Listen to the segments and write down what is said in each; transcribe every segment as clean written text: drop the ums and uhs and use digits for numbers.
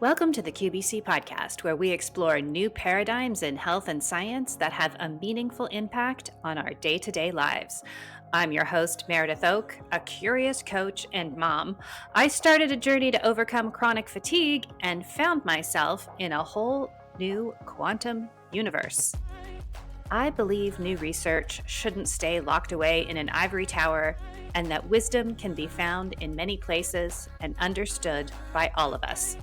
Welcome to the QBC podcast, where we explore new paradigms in health and science that have a meaningful impact on our day to day lives. I'm your host, Meredith Oak, a curious coach and mom. I started a journey to overcome chronic fatigue and found myself in a whole new quantum universe. I believe new research shouldn't stay locked away in an ivory tower, and that wisdom can be found in many places and understood by all of us.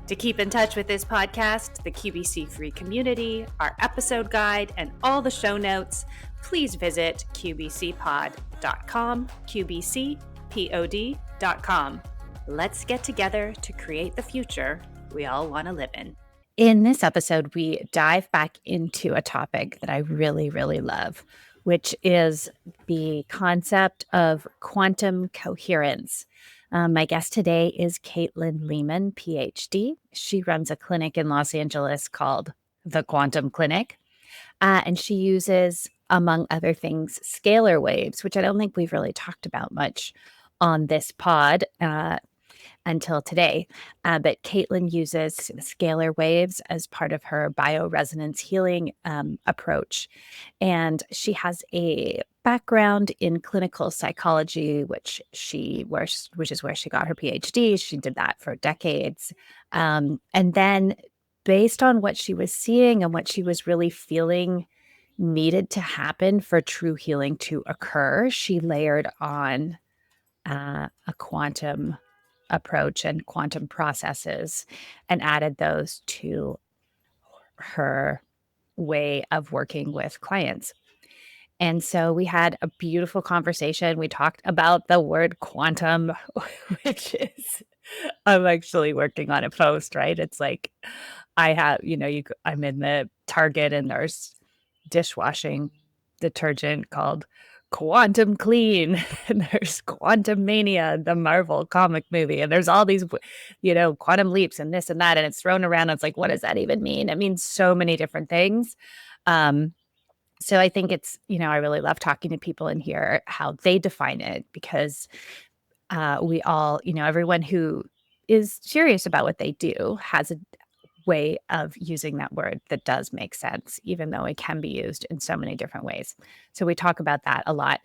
To keep in touch with this podcast, the QBC free community, our episode guide, and all the show notes, please visit qbcpod.com, qbcpod.com. Let's get together to create the future we all want to live in. In this episode, we dive back into a topic that I really, really love, which is the concept of quantum coherence. My guest today is Katelyn Lehman, PhD. She runs a clinic in Los Angeles called the Quantum Clinic, and she uses, among other things, scalar waves, which I don't think we've really talked about much on this pod until today. But Katelyn uses scalar waves as part of her bioresonance healing approach. And she has a background in clinical psychology, which is where she got her PhD. She did that for decades. And then based on what she was seeing and what she was really feeling needed to happen for true healing to occur, she layered on a quantum approach and quantum processes and added those to her way of working with clients. And so we had a beautiful conversation. We talked about the word quantum, which is, I'm actually working on a post, right? It's like I have, I'm in the Target and there's dishwashing detergent called Quantum Clean, and there's Quantum Mania, the Marvel comic movie, and there's all these, quantum leaps and this and that, and it's thrown around. And it's like, what does that even mean? It means so many different things. So I think it's, I really love talking to people in here, how they define it, because we all, everyone who is serious about what they do has a way of using that word that does make sense, even though it can be used in so many different ways. So we talk about that a lot.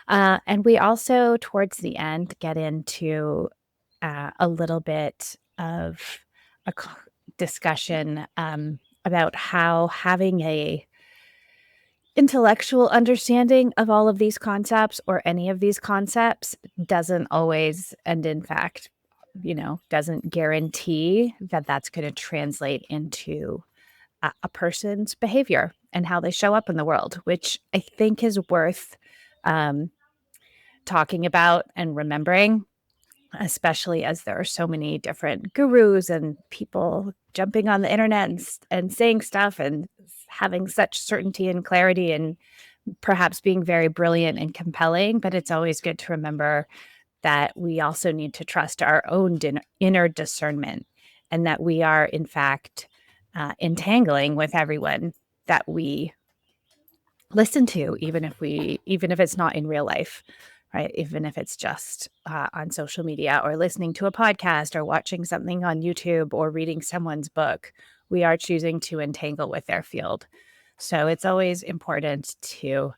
And we also, towards the end, get into a little bit of a discussion about how having a intellectual understanding of all of these concepts or any of these concepts doesn't always, and in fact, doesn't guarantee that that's going to translate into a person's behavior and how they show up in the world, which I think is worth talking about and remembering, especially as there are so many different gurus and people jumping on the internet and saying stuff and having such certainty and clarity and perhaps being very brilliant and compelling. But it's always good to remember that we also need to trust our own inner discernment, and that we are, in fact, entangling with everyone that we listen to, even if it's not in real life, right? Even if it's just on social media or listening to a podcast or watching something on YouTube or reading someone's book, we are choosing to entangle with their field. So it's always important to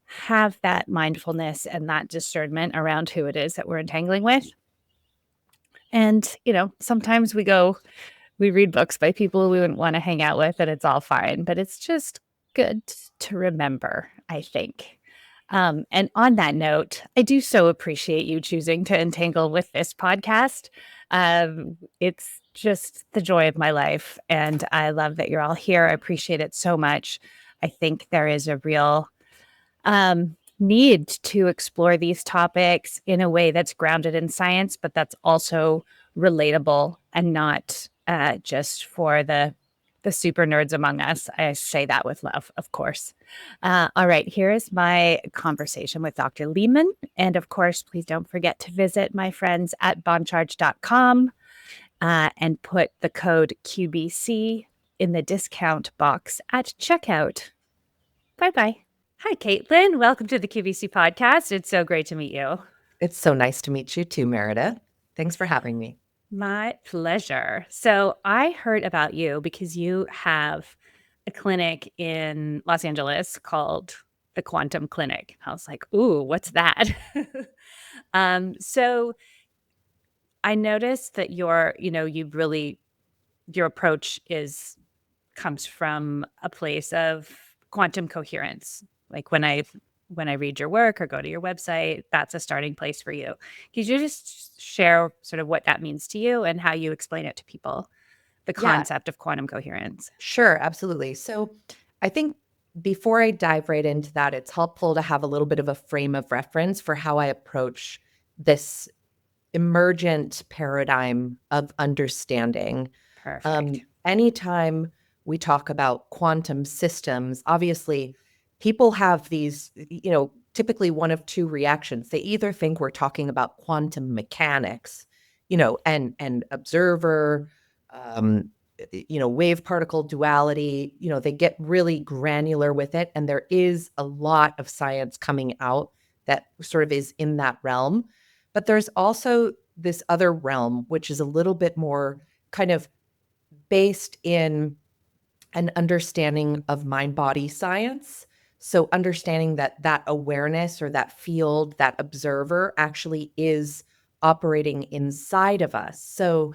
have that mindfulness and that discernment around who it is that we're entangling with. And, sometimes we read books by people we wouldn't want to hang out with, and it's all fine, but it's just good to remember, I think. And on that note, I do so appreciate you choosing to entangle with this podcast. It's just the joy of my life, and I love that you're all here. I appreciate it so much. I think there is a real need to explore these topics in a way that's grounded in science, but that's also relatable and not just for the super nerds among us. I say that with love, of course. All right, here is my conversation with Dr. Lehman. And of course, please don't forget to visit my friends at bombcharge.com and put the code QBC in the discount box at checkout. Bye-bye. Hi, Katelyn. Welcome to the QVC podcast. It's so great to meet you. It's so nice to meet you too, Meredith. Thanks for having me. My pleasure. So I heard about you because you have a clinic in Los Angeles called the Quantum Clinic. I was like, ooh, what's that? So I noticed that your approach comes from a place of quantum coherence. Like when I read your work or go to your website, that's a starting place for you. Could you just share sort of what that means to you and how you explain it to people, the Yeah, concept of quantum coherence? sure, absolutely. So I think before I dive right into that, it's helpful to have a little bit of a frame of reference for how I approach this emergent paradigm of understanding. Perfect. Anytime we talk about quantum systems, obviously people have these, typically one of two reactions. They either think we're talking about quantum mechanics, and observer, um, wave particle duality, they get really granular with it. And there is a lot of science coming out that sort of is in that realm. But there's also this other realm, which is a little bit more kind of based in an understanding of mind body science. So, understanding that that awareness or that field, that observer actually is operating inside of us. So,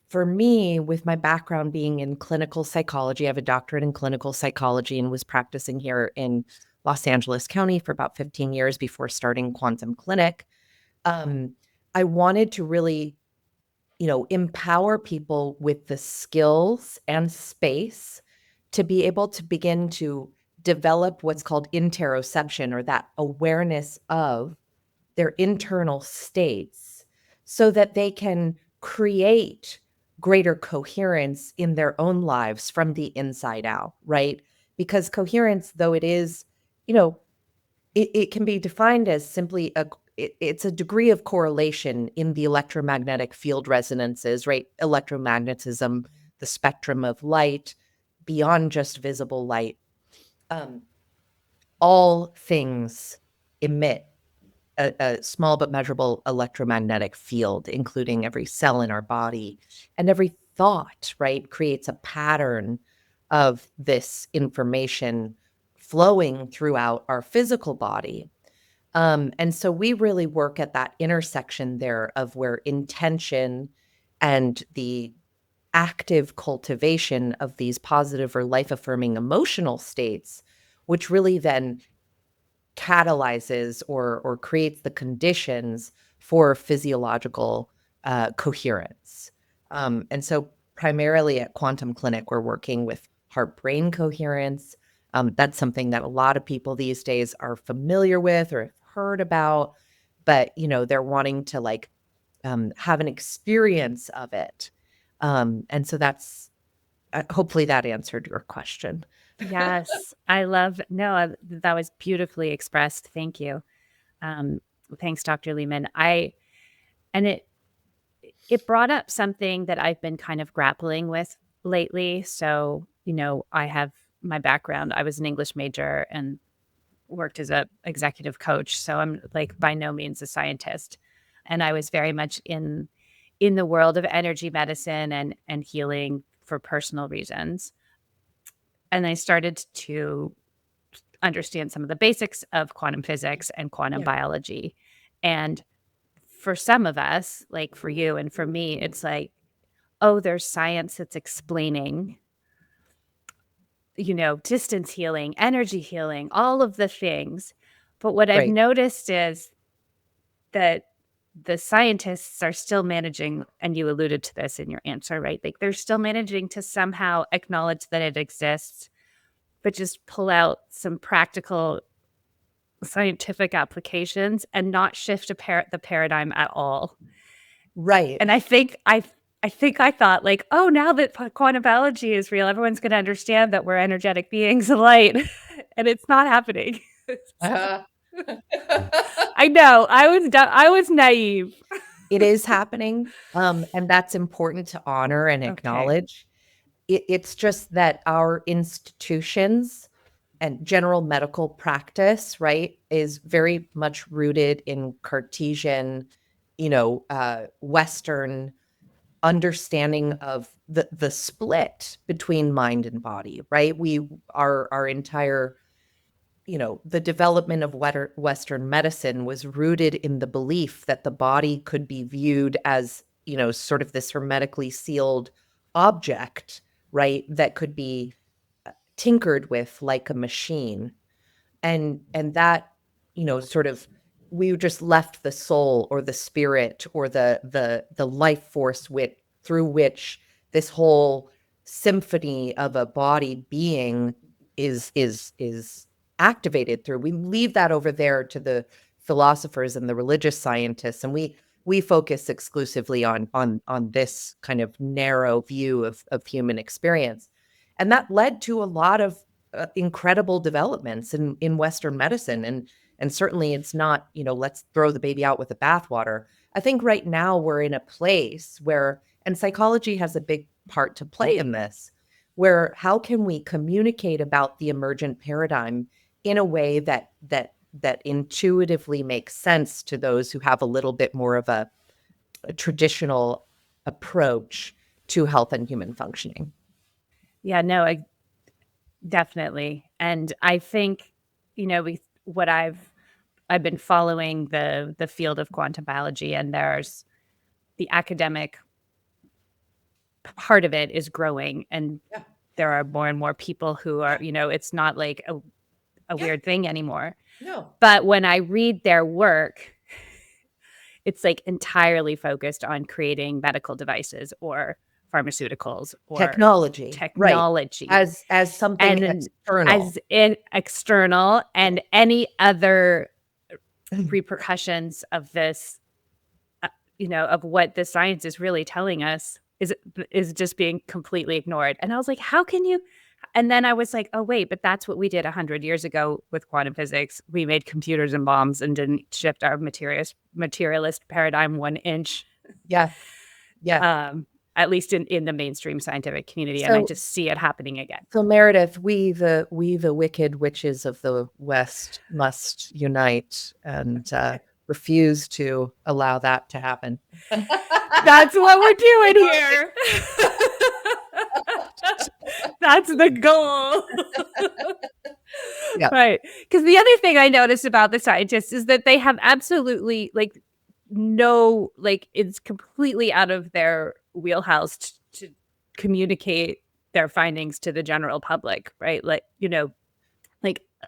for me, with my background being in clinical psychology, I have a doctorate in clinical psychology and was practicing here in Los Angeles County for about 15 years before starting Quantum Clinic. Um, I wanted to really empower people with the skills and space to be able to begin to develop what's called interoception, or that awareness of their internal states, so that they can create greater coherence in their own lives from the inside out, right? Because coherence, though it is, you know, it can be defined as simply it's a degree of correlation in the electromagnetic field resonances, right? Electromagnetism, the spectrum of light beyond just visible light. Um, all things emit a small but measurable electromagnetic field, including every cell in our body. And every thought, right, creates a pattern of this information flowing throughout our physical body. And so we really work at that intersection there of where intention and the active cultivation of these positive or life affirming emotional states, which really then catalyzes or creates the conditions for physiological coherence. And so, primarily at Quantum Clinic, we're working with heart brain coherence. That's something that a lot of people these days are familiar with or have heard about, but they're wanting to have an experience of it. And so that's hopefully that answered your question. Yes, I love no, that was beautifully expressed. Thank you. Um, Thanks, Dr. Lehman. I and it brought up something that I've been kind of grappling with lately. So, I have my background. I was an English major and worked as a executive coach. So I'm like by no means a scientist. And I was very much in the world of energy medicine and healing for personal reasons. And I started to understand some of the basics of quantum physics and quantum Yeah. biology. And for some of us, like for you and for me, it's like, oh, there's science that's explaining, distance healing, energy healing, all of the things. But what I've Right. noticed is that the scientists are still managing, and you alluded to this in your answer, right? Like they're still managing to somehow acknowledge that it exists, but just pull out some practical scientific applications and not shift the paradigm at all. Right. And I thought like, oh, now that quantum biology is real, everyone's going to understand that we're energetic beings of light, and it's not happening. Uh, I know I was naive. it is happening, and that's important to honor and Okay. acknowledge. It's just that our institutions and general medical practice, right, is very much rooted in Cartesian, Western. understanding of the split between mind and body, right? Our entire, the development of Western medicine was rooted in the belief that the body could be viewed as, sort of this hermetically sealed object, right? That could be tinkered with like a machine. And that, sort of, we just left the soul or the spirit or the life force through which this whole symphony of a body being is activated through. We leave that over there to the philosophers and the religious scientists, and we focus exclusively on this kind of narrow view of human experience. And that led to a lot of incredible developments in Western medicine. And certainly it's not, let's throw the baby out with the bathwater. I think right now we're in a place where, and psychology has a big part to play in this, where how can we communicate about the emergent paradigm in a way that intuitively makes sense to those who have a little bit more of a traditional approach to health and human functioning. Yeah, no, definitely. And I think, what I've been following the field of quantum biology, and there's the academic part of it is growing, and Yeah. there are more and more people who are, it's not like a Yeah. weird thing anymore. No. But when I read their work, it's like entirely focused on creating medical devices or pharmaceuticals or Technology, right, technology as something and external. as external, and any other repercussions of this, of what the science is really telling us is just being completely ignored. And I was like, how can you? And then I was like, oh, wait, but that's what we did 100 years ago with quantum physics. We made computers and bombs and didn't shift our materialist paradigm 1 inch. Yeah, yeah. At least in the mainstream scientific community. And I So just see it happening again. so Meredith, we the wicked witches of the West must unite and refuse to allow that to happen. That's what we're doing here. That's the goal. Yeah. Right. Because the other thing I noticed about the scientists is that they have absolutely no, it's completely out of their wheelhouse to communicate their findings to the general public, right? Like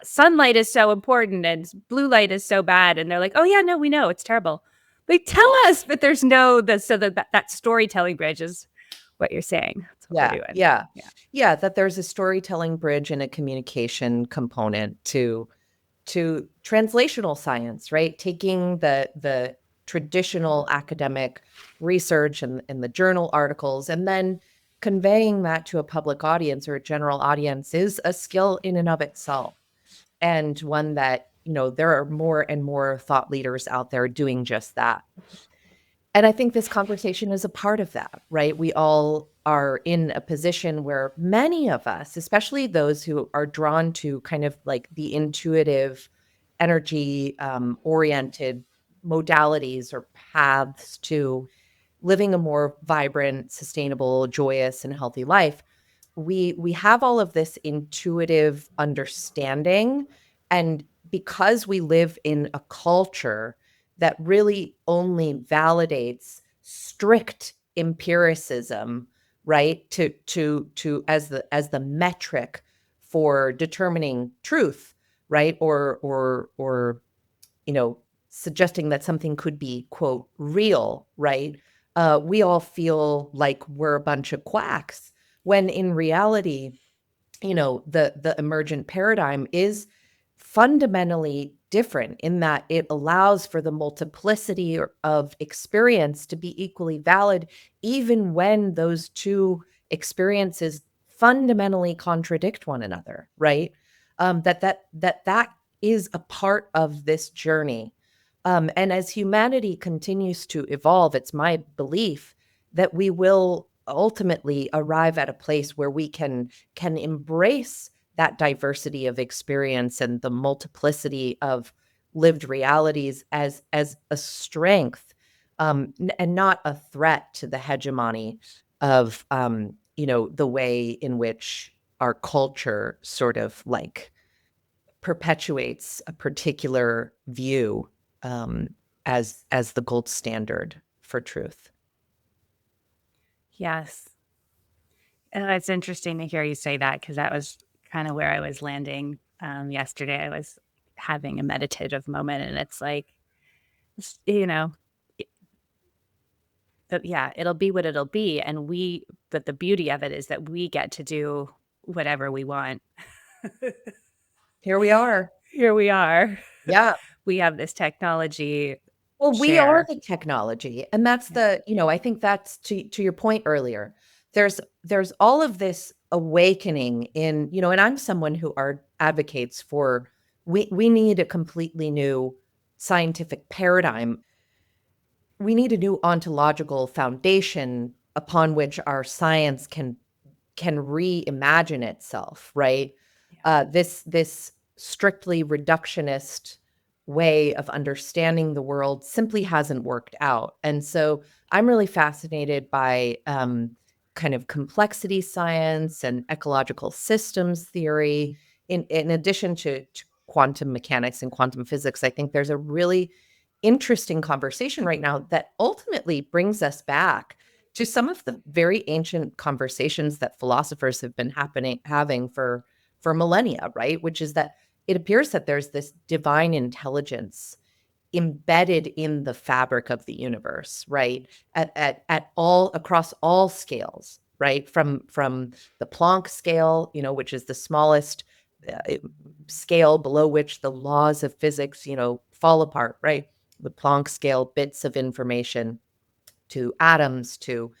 sunlight is so important and blue light is so bad. And they're like, oh yeah, no, we know it's terrible. Like, tell us, but there's that storytelling bridge is what you're saying. That's what we're doing. Yeah, that there's a storytelling bridge and a communication component to translational science, right? Taking the traditional academic research and the journal articles and then conveying that to a public audience or a general audience is a skill in and of itself, and one that, there are more and more thought leaders out there doing just that. And I think this conversation is a part of that, right? We all are in a position where many of us, especially those who are drawn to kind of like the intuitive, energy oriented modalities or paths to living a more vibrant, sustainable, joyous, and healthy life, we have all of this intuitive understanding. And because we live in a culture that really only validates strict empiricism, right, to as the metric for determining truth, right, or suggesting that something could be, quote, real, right, we all feel like we're a bunch of quacks, when in reality, the emergent paradigm is fundamentally different in that it allows for the multiplicity of experience to be equally valid, even when those two experiences fundamentally contradict one another, right? That is a part of this journey. And as humanity continues to evolve, it's my belief that we will ultimately arrive at a place where we can embrace that diversity of experience and the multiplicity of lived realities as a strength, and not a threat to the hegemony of, the way in which our culture sort of like perpetuates a particular view as the gold standard for truth. Yes. It's interesting to hear you say that because that was kind of where I was landing yesterday. I was having a meditative moment, and it's like, you know, yeah, it'll be what it'll be. But the beauty of it is that we get to do whatever we want. Here we are. Here we are. Yeah. We have this technology Well, we are share. the technology, and that's Yeah. I think that's to your point earlier. There's all of this awakening in, and I'm someone who advocates for we need a completely new scientific paradigm. We need a new ontological foundation upon which our science can reimagine itself, right? Yeah. This strictly reductionist way of understanding the world simply hasn't worked out. And so I'm really fascinated by kind of complexity science and ecological systems theory. In addition to quantum mechanics and quantum physics, I think there's a really interesting conversation right now that ultimately brings us back to some of the very ancient conversations that philosophers have been having for millennia, right? Which is that it appears that there's this divine intelligence embedded in the fabric of the universe, right? At all across all scales, right? From the Planck scale, which is the smallest scale below which the laws of physics, fall apart, right? The Planck scale, bits of information, to atoms, to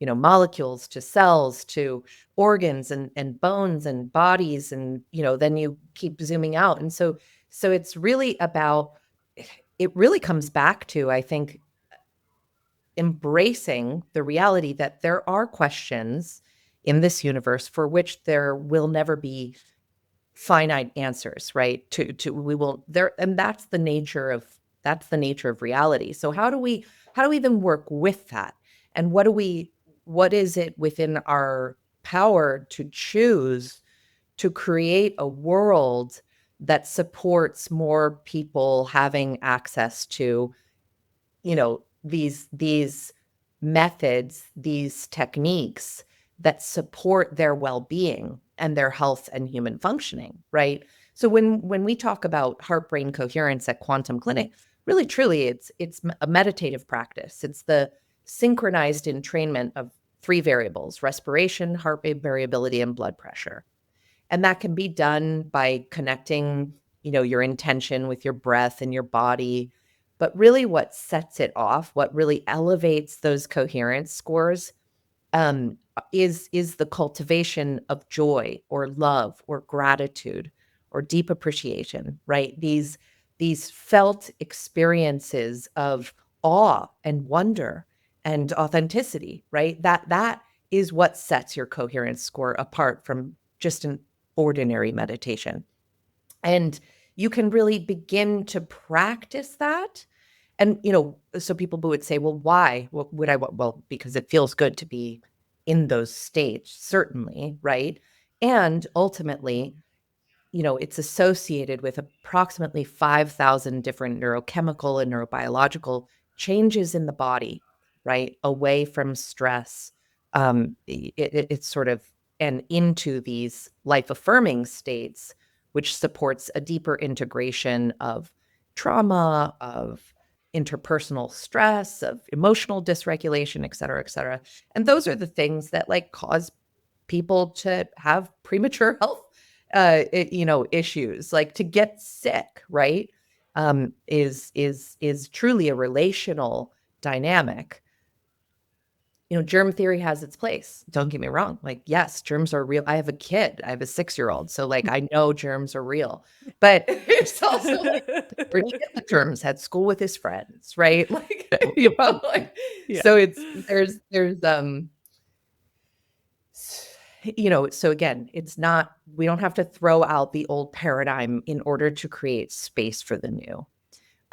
molecules, to cells, to organs and bones and bodies, and then you keep zooming out. And so it's really about, it really comes back to, I think, embracing the reality that there are questions in this universe for which there will never be finite answers, right? To we will there, and that's the nature of reality. So how do we then work with that? And what is it within our power to choose to create a world that supports more people having access to, these methods, these techniques that support their well-being and their health and human functioning, right? So when we talk about heart brain coherence at Quantum Clinic, really truly it's a meditative practice. It's the synchronized entrainment of three variables: respiration, heart rate variability, and blood pressure. And that can be done by connecting, your intention with your breath and your body. But really what sets it off, what really elevates those coherence scores, is the cultivation of joy or love or gratitude or deep appreciation, right? These felt experiences of awe and wonder and authenticity, right? That is what sets your coherence score apart from just an ordinary meditation. And you can really begin to practice that. And, so people would say, well, why? What would I want? Well, because it feels good to be in those states, certainly, right? And ultimately, it's associated with approximately 5,000 different neurochemical and neurobiological changes in the body, right? Away from stress. It's sort of, and into these life affirming states, which supports a deeper integration of trauma, of interpersonal stress, of emotional dysregulation, et cetera, et cetera. And those are the things that like cause people to have premature health issues, like to get sick, right? Is truly a relational dynamic. Germ theory has its place. Don't get me wrong. Like, yes, germs are real. I have a kid. I have a 6-year-old. So like I know germs are real. But it's also like where do you get the germs? At school with his friends, right? Like, like Yeah. so there's so again, it's not, we don't have to throw out the old paradigm in order to create space for the new.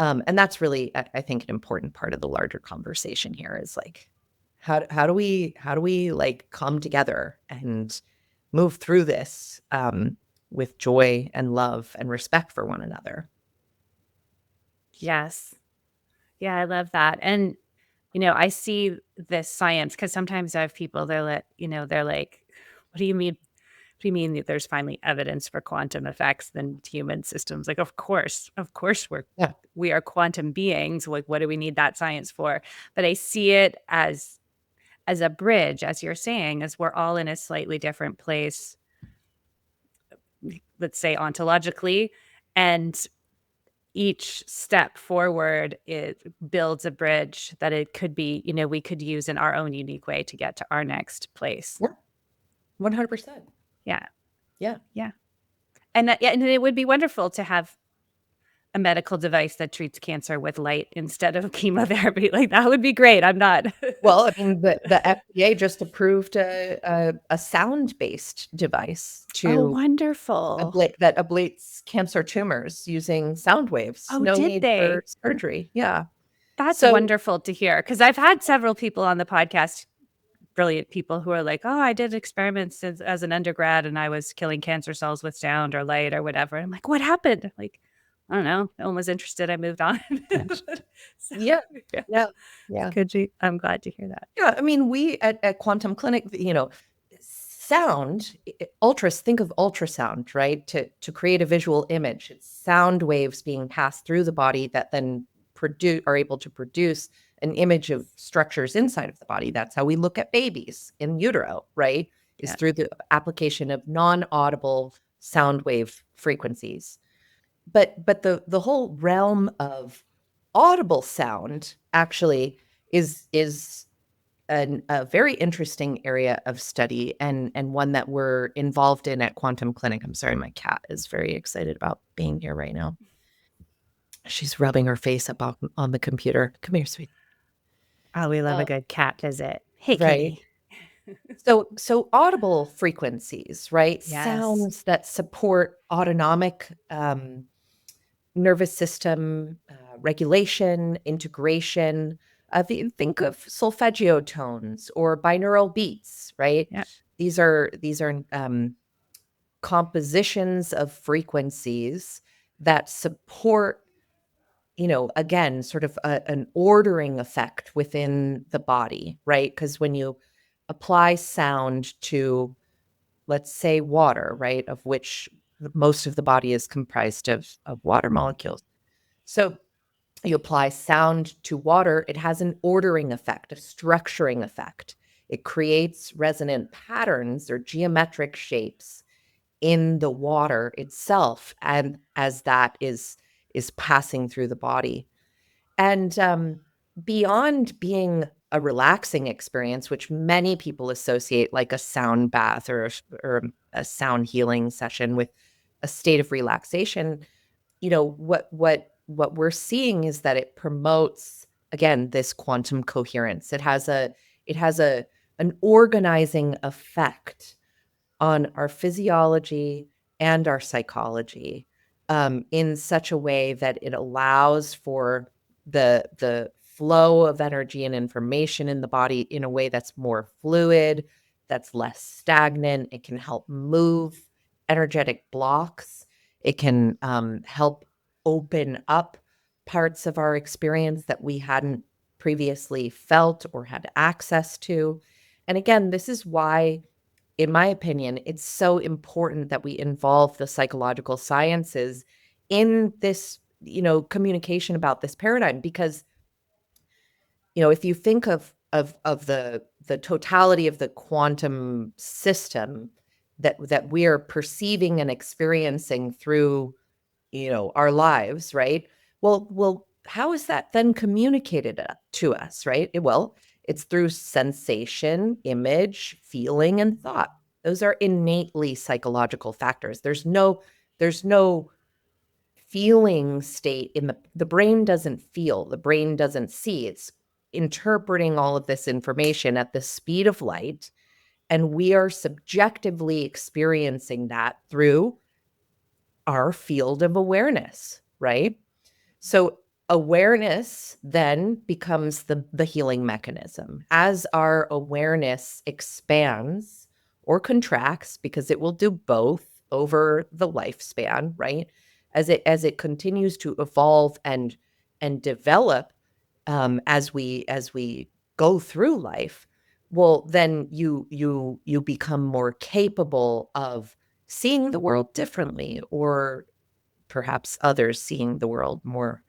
And that's really, I think, an important part of the larger conversation here is like, how do we like come together and move through this with joy and love and respect for one another? Yes. Yeah, I love that. And, I see this science because sometimes I have people, they're like, what do you mean? What do you mean that there's finally evidence for quantum effects than human systems? Like, of course, Yeah. we are quantum beings. Like, what do we need that science for? But I see it as a bridge, as you're saying, as we're all in a slightly different place, let's say ontologically, and each step forward, it builds a bridge that it could be, we could use in our own unique way to get to our next place. Yeah. 100%. Yeah. Yeah. Yeah. And yeah, and it would be wonderful to have a medical device that treats cancer with light instead of chemotherapy. Like that would be great. I'm not. Well, I mean, the FDA just approved a sound-based device Oh, to wonderful. that ablates cancer tumors using sound waves. Oh, No did need for they? surgery. Yeah. That's So wonderful to hear because I've had several people on the podcast, brilliant people who are like, "Oh, I did experiments as an undergrad and I was killing cancer cells with sound or light or whatever." I'm like, "What happened?" Like, I don't know. No one was interested. I moved on. So, yeah, yeah. yeah, yeah. Could you? I'm glad to hear that. Yeah, I mean, we at Quantum Clinic, sound, think of ultrasound, right? To create a visual image, it's sound waves being passed through the body that then are able to produce an image of structures inside of the body. That's how we look at babies in utero, right? Is Yeah. through the application of non-audible sound wave frequencies. But the whole realm of audible sound actually is a very interesting area of study and one that we're involved in at Quantum Clinic. I'm sorry, my cat is very excited about being here right now. She's rubbing her face up on the computer. Come here, sweet. Oh, we love a Uh, good cat visit. Hey, right. kitty. So audible frequencies, right? Yes. Sounds that support autonomic nervous system regulation, integration. Think of solfeggio tones or binaural beats, right? Yeah. These are compositions of frequencies that support, again, sort of an ordering effect within the body, right? Because when you apply sound to, let's say, water, right, of which most of the body is comprised of water molecules. So you apply sound to water, it has an ordering effect, a structuring effect. It creates resonant patterns or geometric shapes in the water itself, and as that is passing through the body. And beyond being a relaxing experience, which many people associate like a sound bath or a sound healing session with a state of relaxation, what we're seeing is that it promotes, again, this quantum coherence. It has an organizing effect on our physiology and our psychology, in such a way that it allows for the flow of energy and information in the body in a way that's more fluid, that's less stagnant. It can help move energetic blocks. It can help open up parts of our experience that we hadn't previously felt or had access to. And again, this is why, in my opinion, it's so important that we involve the psychological sciences in this, communication about this paradigm. Because, if you think of the totality of the quantum system that we're perceiving and experiencing through, our lives, right? Well, how is that then communicated to us, right? Well, it's through sensation, image, feeling, and thought. Those are innately psychological factors. There's no feeling state in the brain doesn't feel, the brain doesn't see. It's interpreting all of this information at the speed of light, and we are subjectively experiencing that through our field of awareness, right? So Awareness then becomes the healing mechanism. As our awareness expands or contracts, because it will do both over the lifespan, right? As it continues to evolve and develop, as we go through life, well, then you become more capable of seeing the world differently, or perhaps others seeing the world more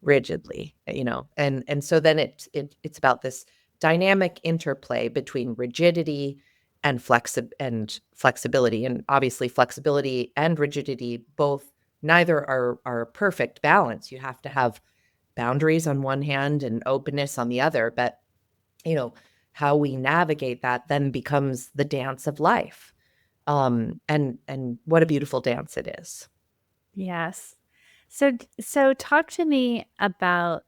rigidly, and so then it's about this dynamic interplay between rigidity and flexibility, and obviously flexibility and rigidity both, neither are a perfect balance. You have to have boundaries on one hand and openness on the other, but you know how we navigate that then becomes the dance of life. And what a beautiful dance it is. Yes. So talk to me about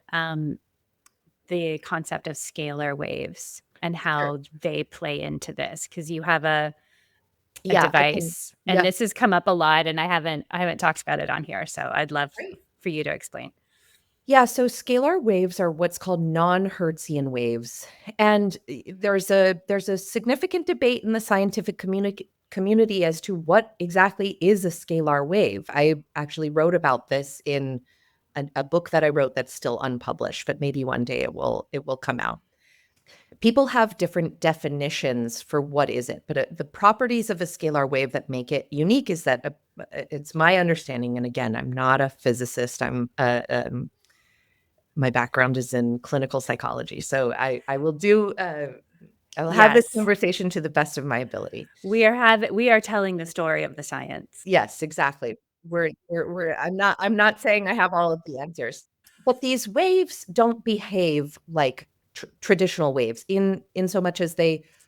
the concept of scalar waves and Sure. how they play into this, because you have a Yeah, I can. device, and Yeah. this has come up a lot, and I haven't talked about it on here, so I'd love Great. for you to explain. Yeah, so scalar waves are what's called non-Hertzian waves. And there's a significant debate in the scientific community as to what exactly is a scalar wave. I actually wrote about this in a book that I wrote that's still unpublished, but maybe one day it will come out. People have different definitions for what is it, but the properties of a scalar wave that make it unique is that it's my understanding, and again, I'm not a physicist. My background is in clinical psychology, so I will do. I'll have this Yes. conversation to the best of my ability. We are telling the story of the science. Yes, exactly. I'm not saying I have all of the answers, but these waves don't behave like traditional waves in so much as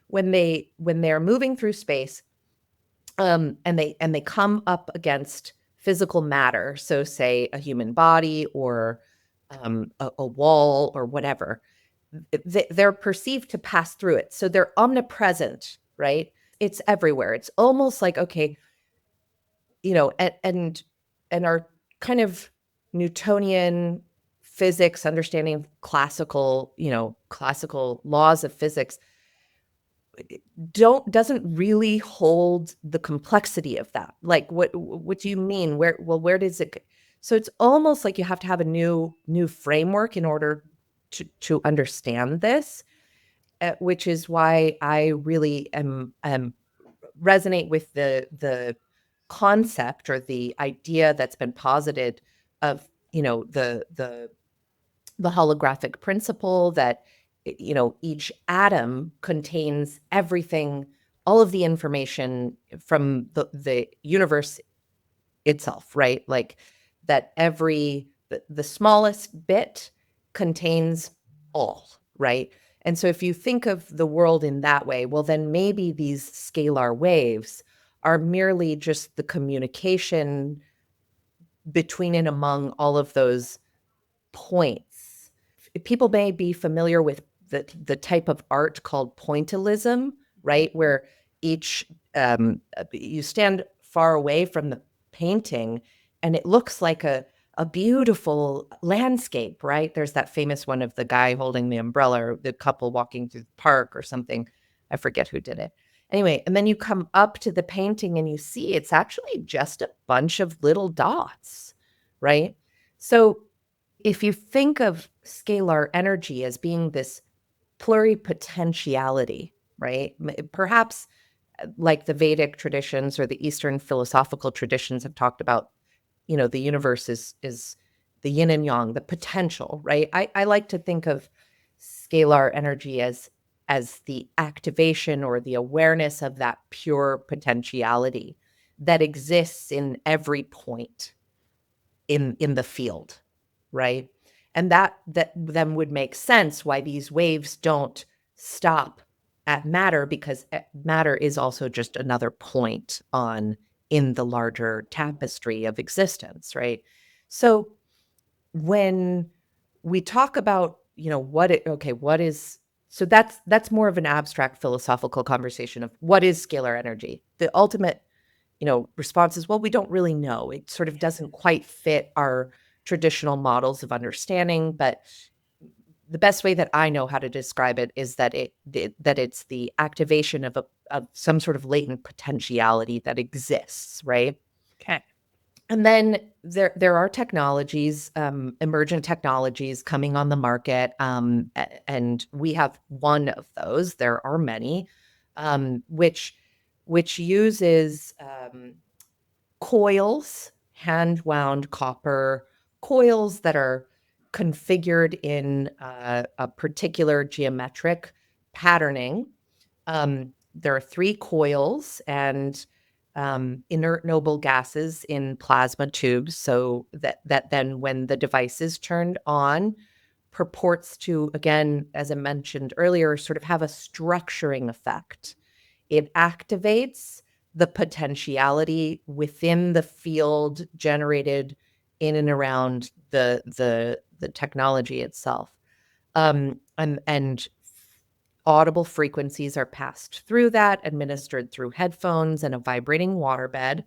when they're moving through space, and they come up against physical matter, so say a human body or a wall or whatever, they're perceived to pass through it. So they're omnipresent, right? It's everywhere. It's almost like, okay, and our kind of Newtonian physics understanding of classical laws of physics doesn't really hold the complexity of that. Like, what do you mean? Where does it? So it's almost like you have to have a new framework in order to understand this, which is why I really am resonate with the concept or the idea that's been posited of the holographic principle, that each atom contains everything, all of the information from the universe itself, right? Like that the smallest bit contains all, right? And so if you think of the world in that way, well, then maybe these scalar waves are merely just the communication between and among all of those points. People may be familiar with the type of art called pointillism, right? Where each you stand far away from the painting and it looks like a beautiful landscape, right? There's that famous one of the guy holding the umbrella, or the couple walking through the park or something. I forget who did it. Anyway, and then you come up to the painting and you see it's actually just a bunch of little dots, right? So if you think of scalar energy as being this pluripotentiality, right? Perhaps like the Vedic traditions or the Eastern philosophical traditions have talked about, the universe is the yin and yang, the potential, right? I like to think of scalar energy as the activation or the awareness of that pure potentiality that exists in every point in the field, right? And that then would make sense why these waves don't stop at matter, because matter is also just another point on in the larger tapestry of existence, right? So when we talk about, what is, so that's more of an abstract philosophical conversation of what is scalar energy. The ultimate response is, well, we don't really know. It sort of doesn't quite fit our traditional models of understanding, but the best way that I know how to describe it is that it's the activation of some sort of latent potentiality that exists, right? Okay. And then there are technologies, emergent technologies coming on the market, and we have one of those. There are many, which uses coils, hand wound copper coils that are configured in a particular geometric patterning. There are 3 coils and inert noble gases in plasma tubes, so that then when the device is turned on, purports to, again, as I mentioned earlier, sort of have a structuring effect. It activates the potentiality within the field generated in and around the technology itself. And audible frequencies are passed through that, administered through headphones and a vibrating waterbed.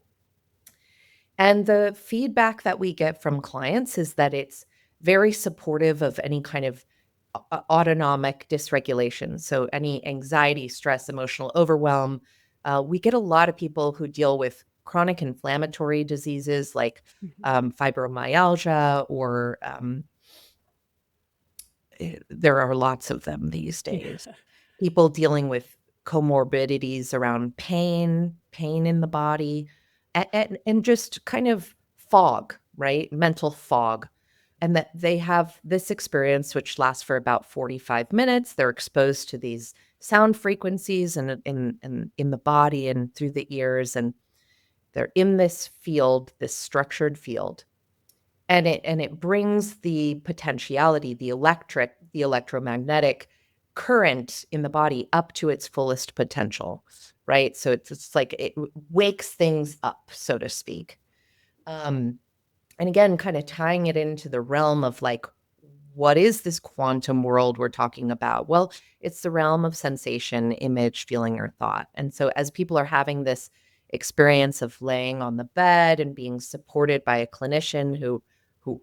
And the feedback that we get from clients is that it's very supportive of any kind of autonomic dysregulation. So, any anxiety, stress, emotional overwhelm. We get a lot of people who deal with chronic inflammatory diseases like Mhm. fibromyalgia, or there are lots of them these days. Yeah. People dealing with comorbidities around pain in the body, and just kind of fog, right? Mental fog. And that they have this experience, which lasts for about 45 minutes. They're exposed to these sound frequencies and in the body and through the ears. And they're in this field, this structured field. And it brings the potentiality, the electromagnetic current in the body up to its fullest potential, right? So it's like it wakes things up, so to speak. Um, and again, kind of tying it into the realm of like, what is this quantum world we're talking about? Well, it's the realm of sensation, image, feeling, or thought. And so as people are having this experience of laying on the bed and being supported by a clinician who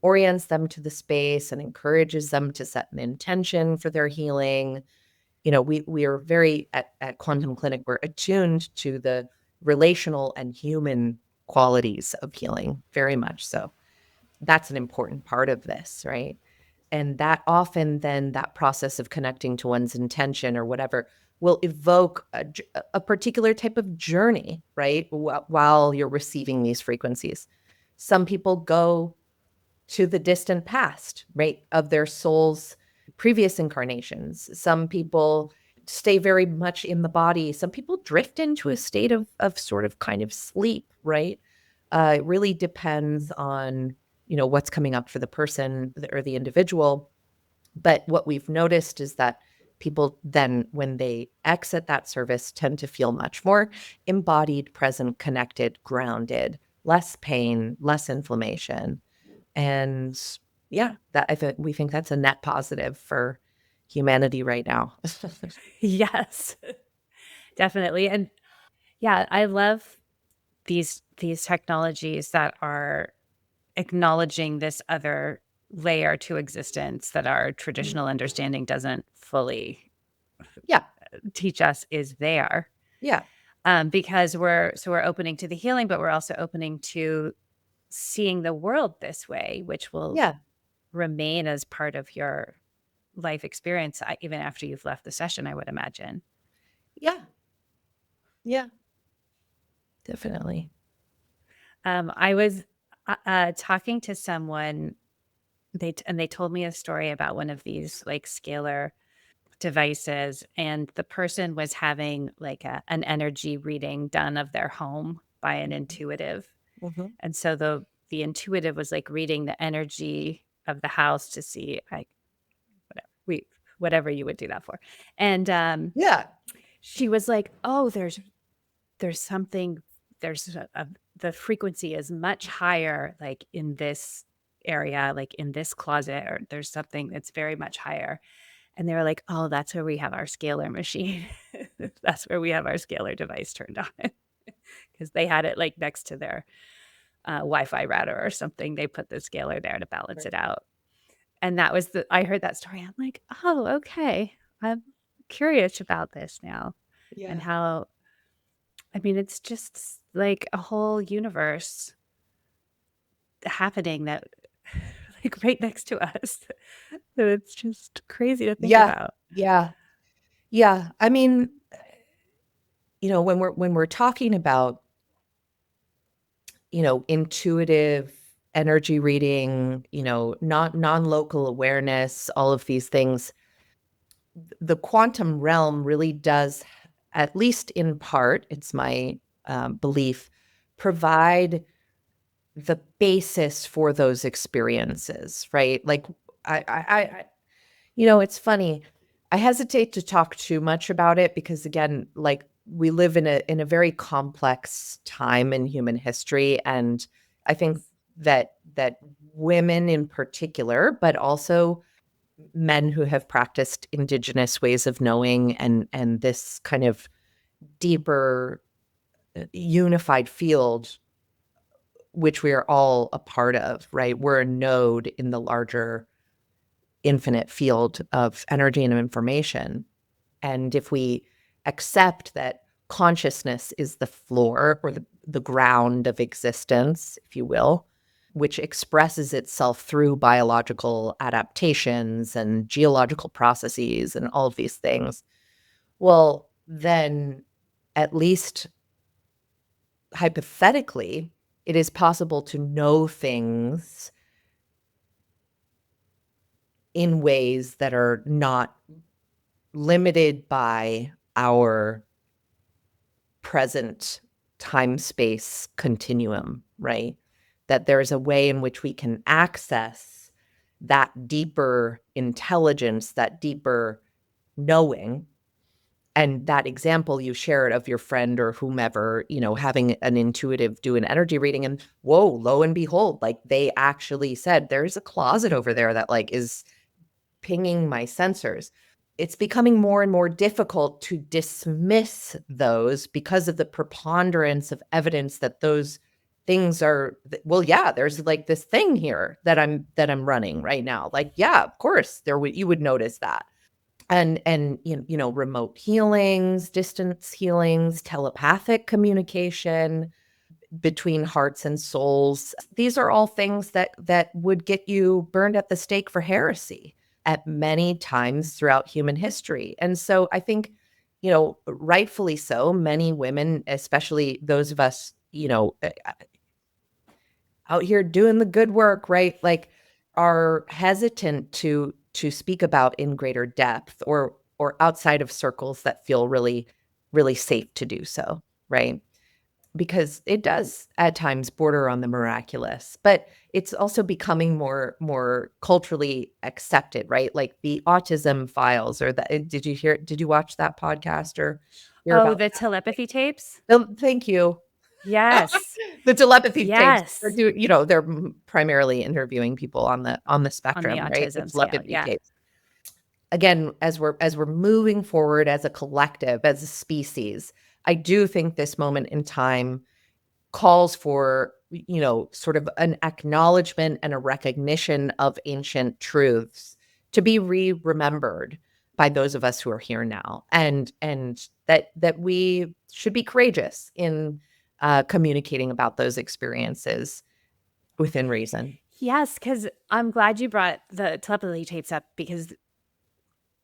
orients them to the space and encourages them to set an intention for their healing, we are very at Quantum Clinic, we're attuned to the relational and human qualities of healing, very much so. That's an important part of this, right? And that often then that process of connecting to one's intention or whatever will evoke a particular type of journey, right? While you're receiving these frequencies. Some people go to the distant past, right, of their soul's previous incarnations. Some people stay very much in the body. Some people drift into a state of sort of kind of sleep, right? It really depends on, what's coming up for the person or the individual. But what we've noticed is that people then, when they exit that service, tend to feel much more embodied, present, connected, grounded, less pain, less inflammation. And yeah, that we think that's a net positive for humanity right now. Yes, definitely. And yeah, I love these technologies that are acknowledging this other layer to existence that our traditional understanding doesn't fully Yeah, teach us is there. yeah, Because we're opening to the healing, but we're also opening to seeing the world this way, which will yeah, remain as part of your life experience, even after you've left the session, I would imagine. yeah, yeah, definitely. I was talking to someone, and they told me a story about one of these like scalar devices, and the person was having like an energy reading done of their home by an intuitive. Mhm. And so the intuitive was like reading the energy of the house to see like whatever whatever you would do that for. And Yeah, she was like, "Oh, there's something there's the frequency is much higher like in this area, like in this closet, or there's something that's very much higher." And they were like, "Oh, that's where we have our scalar machine." That's where we have our scalar device turned on, because they had it like next to their Wi-Fi router or something. They put the scalar there to balance it out. And that was I heard that story. I'm like, oh, okay. I'm curious about this now. And Yeah. how, I mean, it's just like a whole universe happening that like right next to us. So it's just crazy to think Yeah. about. Yeah. Yeah. I mean, when we're talking about, intuitive energy reading, not non-local awareness, all of these things, the quantum realm really does, at least in part, it's my belief, provide the basis for those experiences, right? Like it's funny. I hesitate to talk too much about it because, again, like we live in a very complex time in human history, and I think that women in particular, but also men who have practiced indigenous ways of knowing and this kind of deeper unified field, which we are all a part of, right? We're a node in the larger infinite field of energy and information. And if we accept that consciousness is the floor or the ground of existence, if you will, which expresses itself through biological adaptations and geological processes and all of these things, well, then at least hypothetically, it is possible to know things in ways that are not limited by our present time space continuum, right? That there's a way in which we can access that deeper intelligence, that deeper knowing. And that example you shared of your friend or whomever, having an intuitive do an energy reading, and whoa, lo and behold, like they actually said, there's a closet over there that like is pinging my sensors. It's becoming more and more difficult to dismiss those because of the preponderance of evidence that those things are, well, yeah, there's like this thing here that I'm running right now. Like, yeah, of course you would notice that. And remote healings, distance healings, telepathic communication between hearts and souls. These are all things that would get you burned at the stake for heresy at many times throughout human history. And so I think, rightfully so, many women, especially those of us, out here doing the good work, right? Like are hesitant to speak about in greater depth or outside of circles that feel really, really safe to do so, right? Because it does at times border on the miraculous, but it's also becoming more culturally accepted, right? Like the autism files or did you watch that podcast or hear Oh, about the telepathy tapes? that? Oh, thank you. Yes. The telepathy tapes Yes. they're primarily interviewing people on the On the spectrum, right? The autism scale. telepathy Yeah. tapes. Again, as we're moving forward as a collective, as a species, I do think this moment in time calls for, sort of an acknowledgement and a recognition of ancient truths to be remembered by those of us who are here now, and that we should be courageous in communicating about those experiences within reason. Yes, because I'm glad you brought the telepathy tapes up because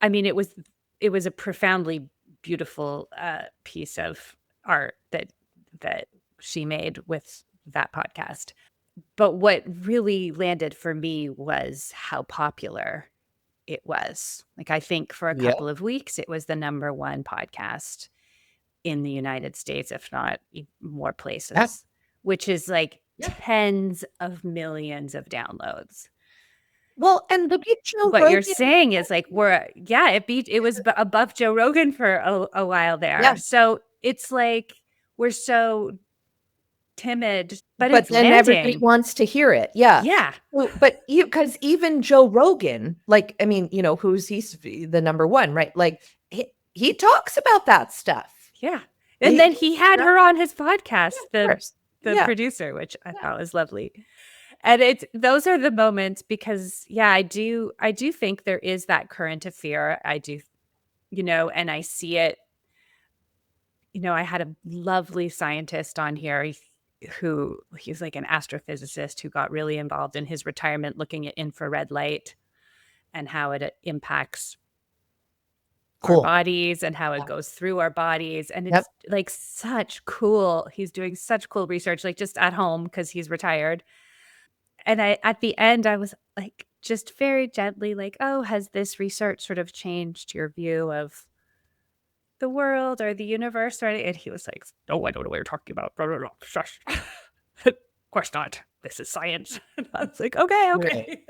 I mean it was a profoundly beautiful piece of art that she made with that podcast. But what really landed for me was how popular it was. Like I think for a Yeah. couple of weeks it was the number one podcast in the United States, if not more Yeah. places, which is like Yeah. tens of millions of downloads. Well, and the big Joe What you're Rogan. saying is like it was above Joe Rogan for a while there. Yeah. So it's like we're so timid, but But it's then everybody landing. wants to hear it. Yeah. Yeah. But you, because even Joe Rogan, like, I mean, he's the number one, right? Like he talks about that stuff. Yeah. And He, then he had her on his podcast, of the course. the Yeah. producer, which I thought was lovely. And it's those are the moments because yeah, I do think there is that current of fear. I do, and I see it. I had a lovely scientist on here who he's like an astrophysicist who got really involved in his retirement looking at infrared light and how it impacts our Cool. bodies and how it Yeah. goes through our bodies. And Yep. it's like he's doing such cool research, like just at home because he's retired. And at the end, I was like, just very gently, like, oh, has this research sort of changed your view of the world or the universe? Or and he was like, oh, I don't know what you're talking about. Blah, blah, blah. Shush. Of course not. This is science. And I was like, okay, Right. okay.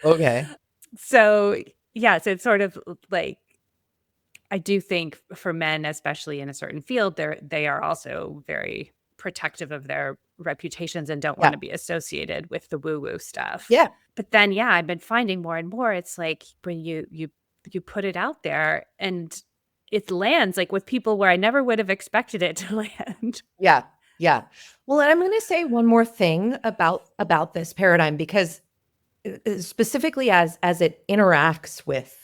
Okay. So, yes, it's sort of like I do think for men, especially in a certain field, they are also very protective of their reputations and don't want Yeah. to be associated with the woo-woo stuff. Yeah. But then, yeah, I've been finding more and more. It's like when you put it out there and it lands like with people where I never would have expected it to land. Yeah. Yeah. Well, and I'm going to say one more thing about this paradigm because specifically as it interacts with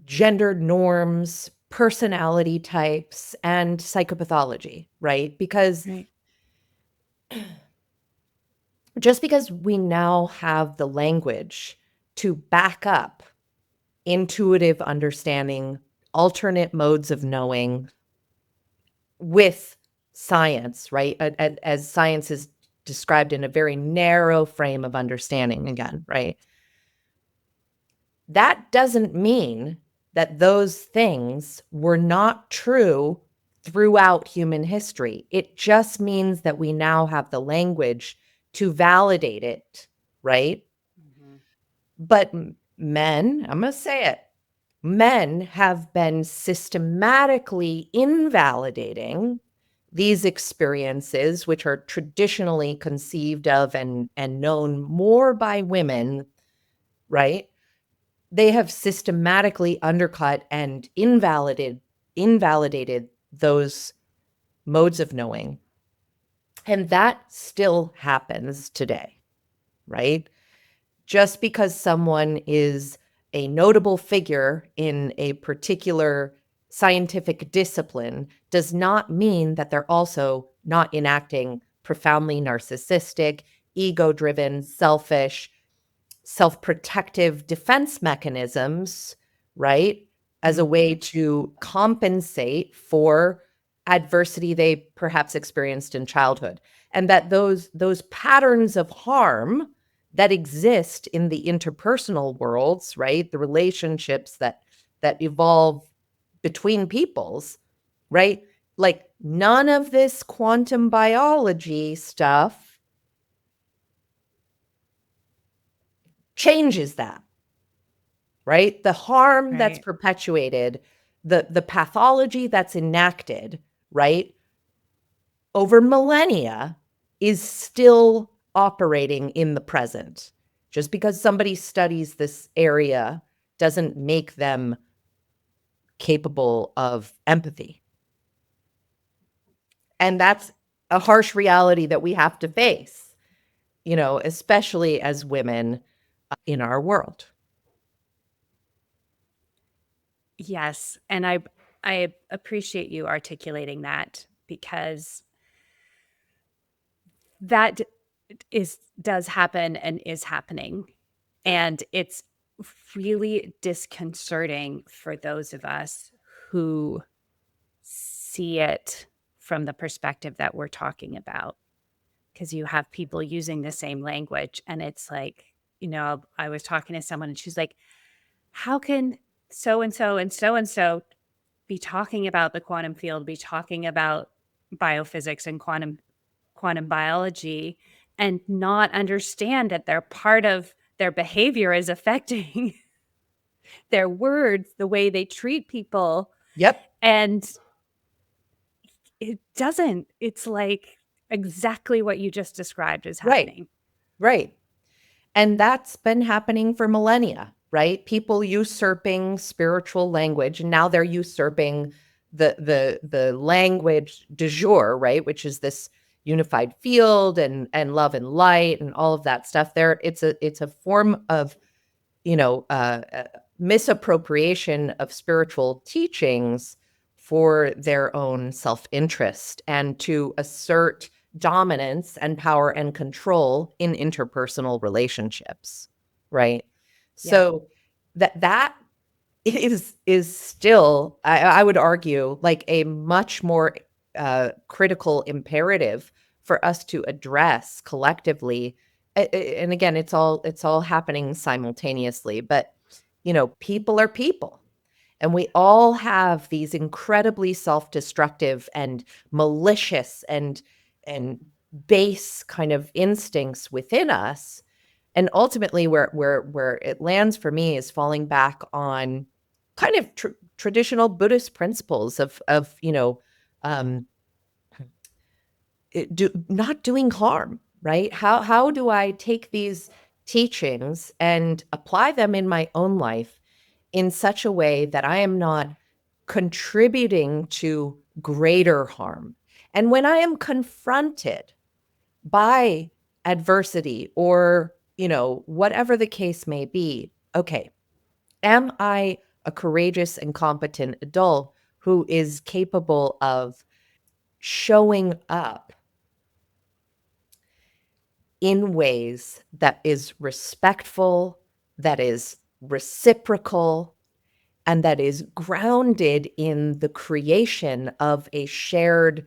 gendered norms, personality types, and psychopathology, right? Because Right. just because we now have the language to back up intuitive understanding, alternate modes of knowing with science, right? As science is described in a very narrow frame of understanding again, right? That doesn't mean that those things were not true throughout human history. It just means that we now have the language to validate it, right? Mhm. But men, I'm going to say it, men have been systematically invalidating these experiences, which are traditionally conceived of and known more by women, right? They have systematically undercut and invalidated those modes of knowing. And that still happens today, right? Just because someone is a notable figure in a particular scientific discipline does not mean that they're also not enacting profoundly narcissistic, ego-driven, selfish, self-protective defense mechanisms, right? As a way Mhm. to compensate for adversity they perhaps experienced in childhood. And that those patterns of harm that exist in the interpersonal worlds, right? The relationships that evolve between peoples, right? Like none of this quantum biology stuff changes that, right? The harm that's Right. perpetuated, the pathology that's enacted, right, over millennia is still operating in the present. Just because somebody studies this area doesn't make them capable of empathy. And that's a harsh reality that we have to face, especially as women in our world. Yes, and I appreciate you articulating that because that does happen and is happening. And it's really disconcerting for those of us who see it from the perspective that we're talking about. Because you have people using the same language. And it's like, I was talking to someone and she's like, how can so and so and so and so be talking about the quantum field, be talking about biophysics and quantum biology and not understand that they're part of their behavior is affecting their words, the way they treat people. Yep. And it doesn't. It's like exactly what you just described is Right. happening. Right. And that's been happening for millennia, right? People usurping spiritual language, and now they're usurping the language du jour, right, which is this unified field and love and light and all of that stuff. There, it's a form of misappropriation of spiritual teachings for their own self-interest and to assert dominance and power and control in interpersonal relationships, right? Yeah. So that is still, I would argue, like a much more critical imperative for us to address collectively. And again, it's all happening simultaneously, but people are people. And we all have these incredibly self-destructive and malicious and base kind of instincts within us. And ultimately, where it lands for me is falling back on kind of traditional Buddhist principles of um, not doing harm, right? How do I take these teachings and apply them in my own life in such a way that I am not contributing to greater harm? And when I am confronted by adversity or, whatever the case may be, okay, am I a courageous and competent adult who is capable of showing up in ways that is respectful, that is reciprocal, and that is grounded in the creation of a shared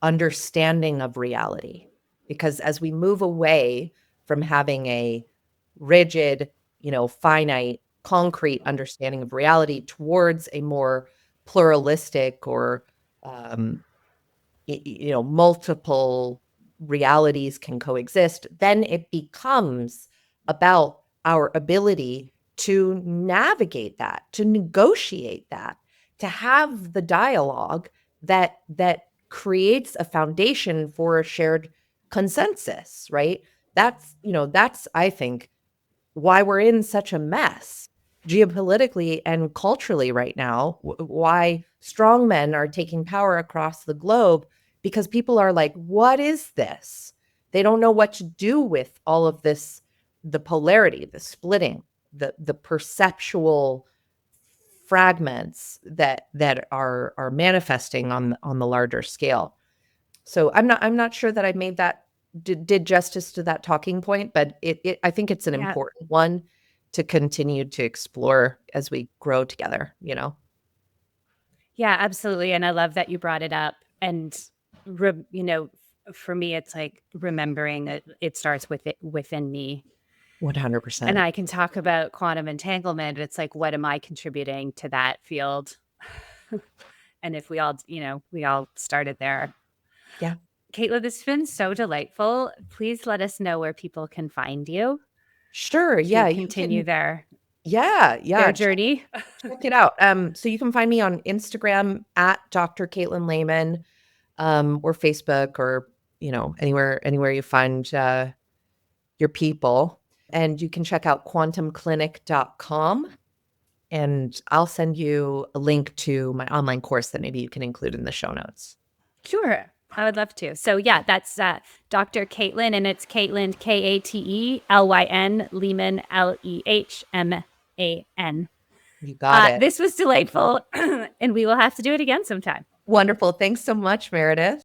understanding of reality? Because as we move away from having a rigid, finite, concrete understanding of reality towards a more pluralistic or multiple realities can coexist, then it becomes about our ability to navigate that, to negotiate that, to have the dialogue that creates a foundation for a shared consensus, right? That's I think why we're in such a mess geopolitically and culturally right now, why strongmen are taking power across the globe, because people are like, what is this? They don't know what to do with all of this, the polarity, the splitting, the perceptual fragments that are manifesting on the larger scale. So I'm not sure that I made that did justice to that talking point, but I think it's an important one to continue to explore as we grow together, Yeah, absolutely. And I love that you brought it up. And, for me, it's like remembering that it starts within me. 100%. And I can talk about quantum entanglement. It's like, what am I contributing to that field? And if we all started there. Yeah. Katelyn, this has been so delightful. Please let us know where people can find you. Sure. Yeah. Continue their journey. Check it out. So you can find me on Instagram at Dr. Katelyn Lehman, or Facebook, or anywhere you find your people. And you can check out quantumclinic.com. And I'll send you a link to my online course that maybe you can include in the show notes. Sure. I would love to. So yeah, that's Dr. Katelyn, and it's Katelyn, Katelyn, Lehman, Lehman. You got it. This was delightful, and we will have to do it again sometime. Wonderful. Thanks so much, Meredith.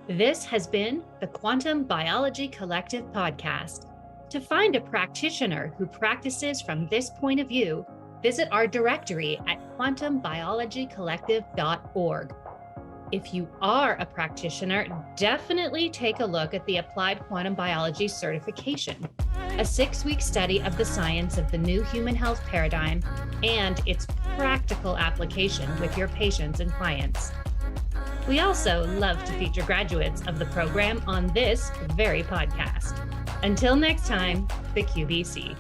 This has been the Quantum Biology Collective podcast. To find a practitioner who practices from this point of view, visit our directory at quantumbiologycollective.org. If you are a practitioner, definitely take a look at the Applied Quantum Biology Certification, a 6-week study of the science of the new human health paradigm and its practical application with your patients and clients. We also love to feature graduates of the program on this very podcast. Until next time, the QBC.